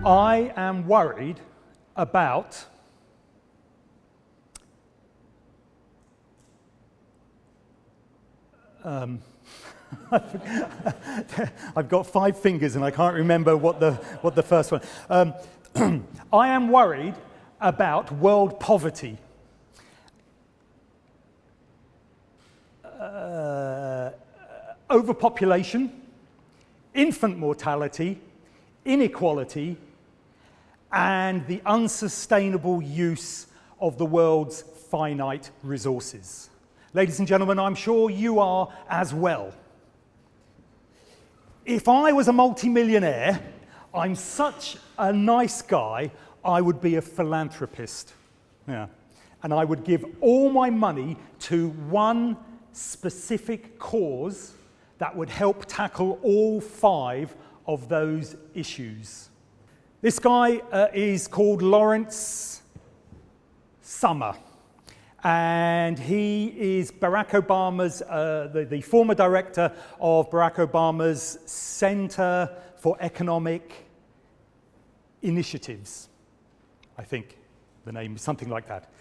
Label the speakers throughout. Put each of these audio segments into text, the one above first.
Speaker 1: I am worried about I've got 5 fingers and I can't remember what the first one. I am worried about world poverty. Overpopulation, infant mortality, inequality, and the unsustainable use of the world's finite resources. Ladies and gentlemen, I'm sure you are as well. If I was a multimillionaire, I'm such a nice guy, I would be a philanthropist. Yeah. And I would give all my money to one specific cause that would help tackle all 5 of those issues. This guy is called Lawrence Summer, and he is Barack Obama's, the former director of Barack Obama's Center for Economic Initiatives. I think the name is something like that.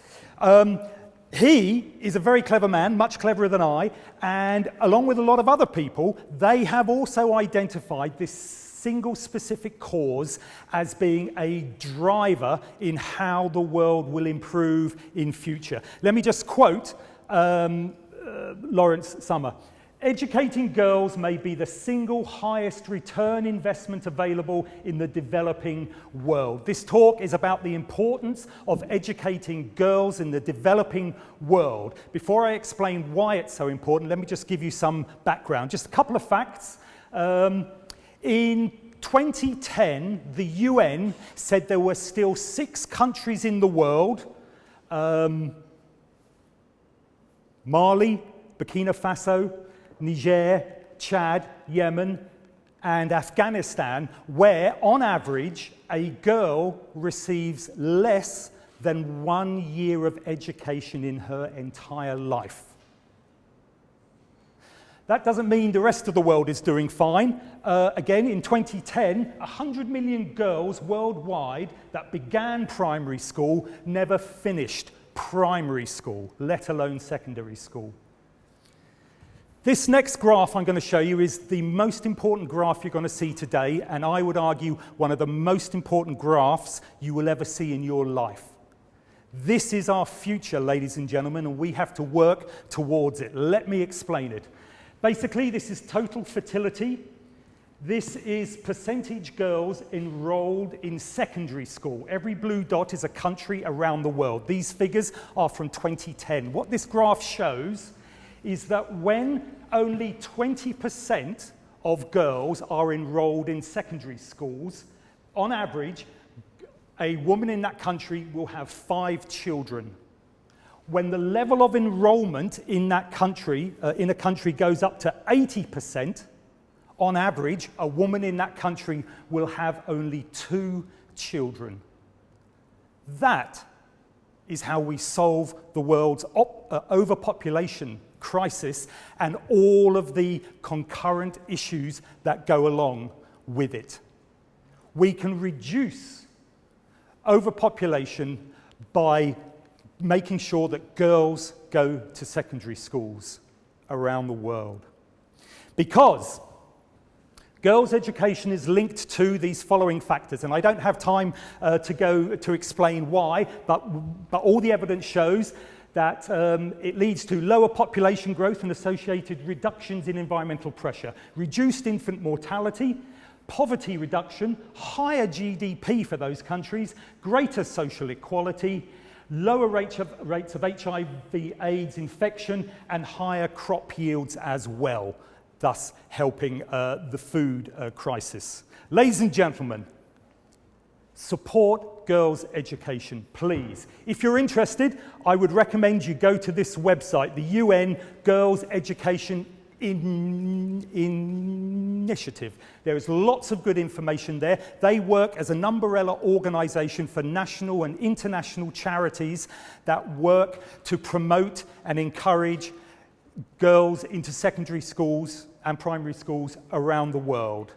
Speaker 1: He is a very clever man, much cleverer than I, and along with a lot of other people, they have also identified this single specific cause as being a driver in how the world will improve in future. Let me just quote Lawrence Summer. Educating girls may be the single highest return investment available in the developing world. This talk is about the importance of educating girls in the developing world. Before I explain why it's so important, let me just give you some background. Just a couple of facts. In 2010, the UN said there were still 6 countries in the world, Mali, Burkina Faso, Niger, Chad, Yemen, and Afghanistan, where, on average, a girl receives less than 1 year of education in her entire life. That doesn't mean the rest of the world is doing fine. Again, in 2010, 100 million girls worldwide that began primary school never finished primary school, let alone secondary school. This next graph I'm going to show you is the most important graph you're going to see today, and I would argue one of the most important graphs you will ever see in your life. This is our future, ladies and gentlemen, and we have to work towards it. Let me explain it. Basically, this is total fertility. This is percentage girls enrolled in secondary school. Every blue dot is a country around the world. These figures are from 2010. What this graph shows is that when only 20% of girls are enrolled in secondary schools, on average, a woman in that country will have 5 children. When the level of enrollment in that country, in a country goes up to 80%, on average, a woman in that country will have only 2 children. That is how we solve the world's overpopulation crisis and all of the concurrent issues that go along with it. We can reduce overpopulation by making sure that girls go to secondary schools around the world. Because girls' education is linked to these following factors, and I don't have time to explain why, but all the evidence shows that it leads to lower population growth and associated reductions in environmental pressure, reduced infant mortality, poverty reduction, higher GDP for those countries, greater social equality, lower rates of HIV/AIDS infection, and higher crop yields as well, thus helping the food crisis. Ladies and gentlemen, support girls' education, please. If you're interested, I would recommend you go to this website, the UN Girls' Education Initiative. There is lots of good information there. They work as an umbrella organization for national and international charities that work to promote and encourage girls into secondary schools and primary schools around the world.